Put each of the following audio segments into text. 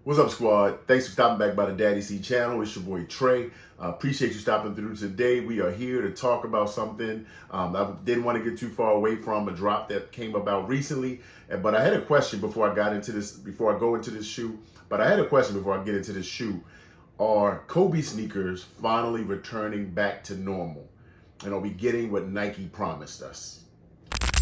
What's up, squad? Thanks for stopping back by the Daddy C channel. It's your boy Trey. Appreciate you stopping through today. We are here to talk about something I didn't want to get too far away from, a drop that came about recently. But I had a question before I got into this, before I go into this shoe. But I had a question before I get into this shoe. Are Kobe sneakers finally returning back to normal? And are we getting what Nike promised us?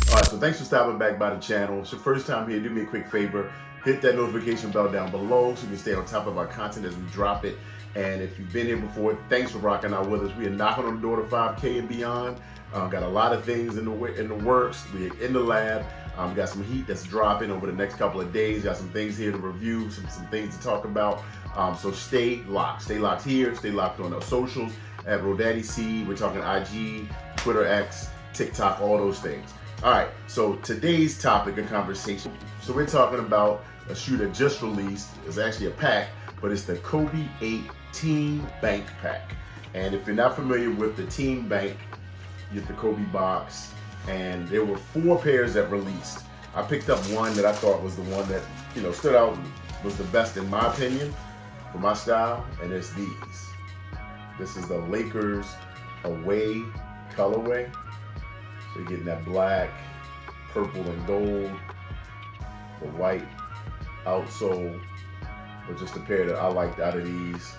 All right, so thanks for stopping back by the channel. It's your first time here. Do me a quick favor. Hit that notification bell down below so you can stay on top of our content as we drop it. And if you've been here before, thanks for rocking out with us. We are knocking on the door to 5K and beyond. Got a lot of things in the works. We're in the lab. Got some heat that's dropping over the next couple of days. Got some things here to review, some things to talk about. So stay locked. Stay locked here. Stay locked on our socials at RoDaddyC. We're talking IG, Twitter X, TikTok, all those things. All right, so today's topic of conversation. So we're talking about a shoe that just released. It's actually a pack, but it's the Kobe 8 Team Bank Pack. And if you're not familiar with the Team Bank, you get the Kobe box, and there were 4 pairs that released. I picked up one that I thought was the one that, stood out, was the best in my opinion for my style, and it's these. This is the Lakers away colorway. So you're getting that black, purple, and gold, the white outsole, but just a pair that I liked out of these.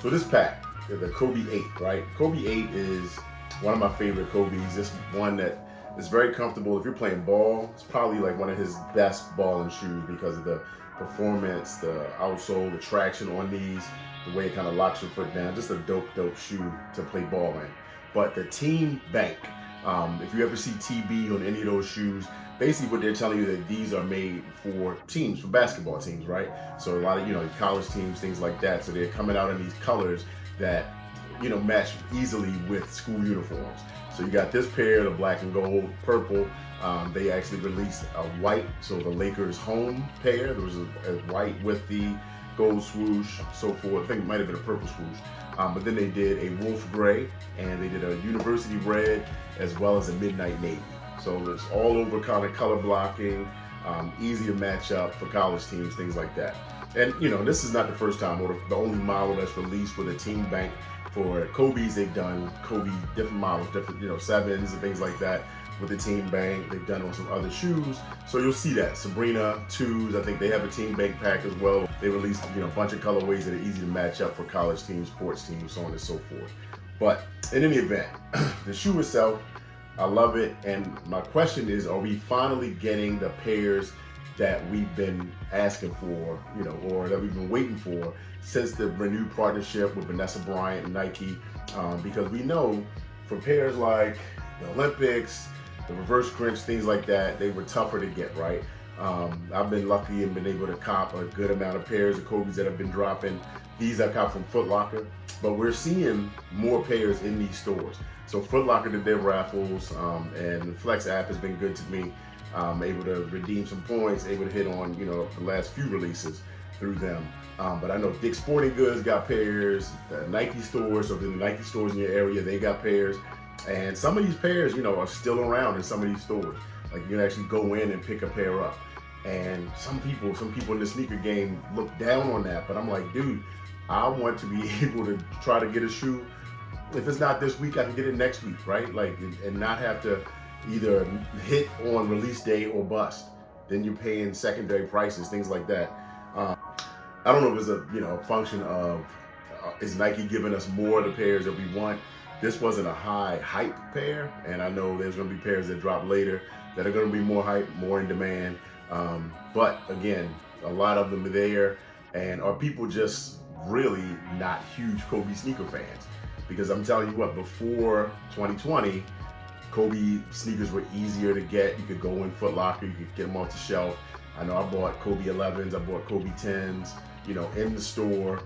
So this pack, the Kobe 8, right? Kobe 8 is one of my favorite Kobe's. This one that is very comfortable. If you're playing ball, it's probably like one of his best balling shoes because of the performance, the outsole, the traction on these, the way it kind of locks your foot down. Just a dope shoe to play ball in. But the Team Bank, if you ever see TB on any of those shoes, basically what they're telling you that these are made for teams, for basketball teams, right? So a lot of, college teams, things like that. So they're coming out in these colors that, match easily with school uniforms. So you got this pair, the black and gold, purple. They actually released a white, so the Lakers home pair. There was a white with the gold swoosh, so forth. I think it might have been a purple swoosh. But then they did a wolf gray, and they did a university red, as well as a midnight navy. So it's all over kind of color blocking, easy to match up for college teams, things like that. And this is not the first time or the only model that's released with a Team Bank. For Kobe's, they've done different models, different 7s and things like that with the Team Bank. They've done on some other shoes, so you'll see that. Sabrina 2s, I think they have a Team Bank pack as well. They released a bunch of colorways that are easy to match up for college teams, sports teams, so on and so forth. But in any event, the shoe itself, I love it. And my question is, are we finally getting the pairs that we've been asking for, or that we've been waiting for since the renewed partnership with Vanessa Bryant and Nike? Because we know for pairs like the Olympics, the reverse crimps, things like that, they were tougher to get, right? I've been lucky and been able to cop a good amount of pairs of Kobe's that have been dropping. These I cop from Foot Locker, but we're seeing more pairs in these stores. So Foot Locker did their raffles, and the Flex app has been good to me. Able to redeem some points, able to hit on the last few releases through them. But I know Dick's Sporting Goods got pairs, the Nike stores, so if there's Nike stores in your area, they got pairs. And some of these pairs, are still around in some of these stores. Like you can actually go in and pick a pair up. And some people in the sneaker game look down on that, but I'm like, dude, I want to be able to try to get a shoe. If it's not this week, I can get it next week, right? Like, and not have to either hit on release day or bust. Then you're paying secondary prices, things like that. I don't know if it's a function of is Nike giving us more of the pairs that we want. This wasn't a high hype pair, and I know there's going to be pairs that drop later that are going to be more hype, more in demand. But again, a lot of them are there, and are people just really not huge Kobe sneaker fans? Because I'm telling you what, before 2020, Kobe sneakers were easier to get. You could go in Foot Locker, you could get them off the shelf. I know I bought Kobe 11s, I bought Kobe 10s, in the store,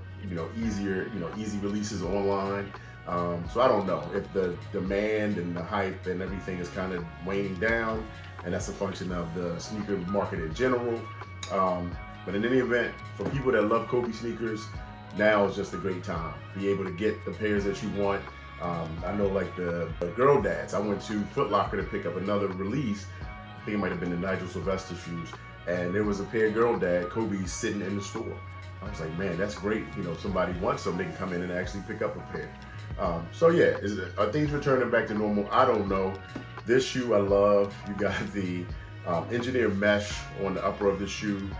easier, easy releases online. So I don't know if the demand and the hype and everything is kind of waning down, and that's a function of the sneaker market in general. But in any event, for people that love Kobe sneakers, now is just a great time. Be able to get the pairs that you want. I know like the girl dads, I went to Foot Locker to pick up another release. I think it might have been the Nigel Sylvester shoes. And there was a pair of girl dad Kobe's sitting in the store. I was like, man, that's great. You know, if somebody wants them, they can come in and actually pick up a pair. So yeah, are things returning back to normal? I don't know. This shoe I love. You got the engineered mesh on the upper of the shoe,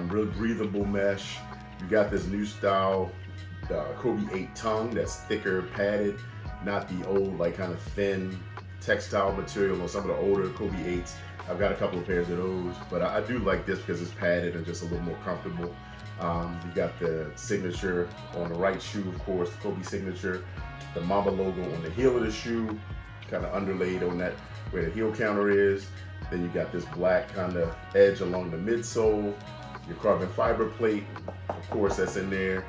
real breathable mesh. You got this new style Kobe 8 tongue that's thicker, padded, not the old like kind of thin textile material on some of the older Kobe 8s. I've got a couple of pairs of those, but I do like this because it's padded and just a little more comfortable. You got the signature on the right shoe, of course, the Kobe signature, the Mamba logo on the heel of the shoe, kind of underlaid on that where the heel counter is. Then you got this black kind of edge along the midsole, your carbon fiber plate, of course, that's in there,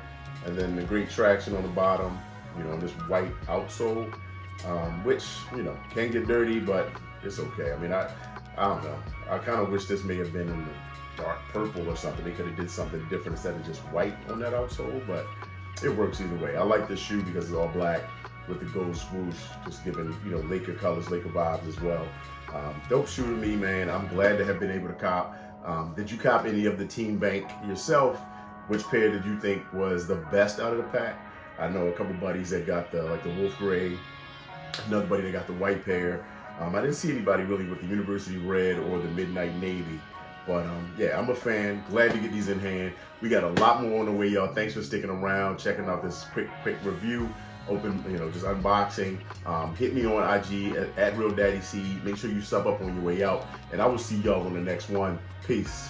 and then the great traction on the bottom, you know, this white outsole, which, you know, can get dirty, but it's okay. I mean, I don't know. I kind of wish this may have been in the dark purple or something. They could have did something different instead of just white on that outsole, but it works either way. I like this shoe because it's all black with the gold swoosh, just giving, you know, Laker colors, Laker vibes as well. Dope shoe to me, man. I'm glad to have been able to cop. Did you cop any of the Team Bank yourself? Which pair did you think was the best out of the pack? I know a couple buddies that got the Wolf Gray, another buddy that got the white pair. I didn't see anybody really with the University Red or the Midnight Navy. But yeah, I'm a fan. Glad to get these in hand. We got a lot more on the way, y'all. Thanks for sticking around, checking out this quick review. Open, you know, just unboxing. Hit me on IG at RealDaddyC. Make sure you sub up on your way out. And I will see y'all on the next one. Peace.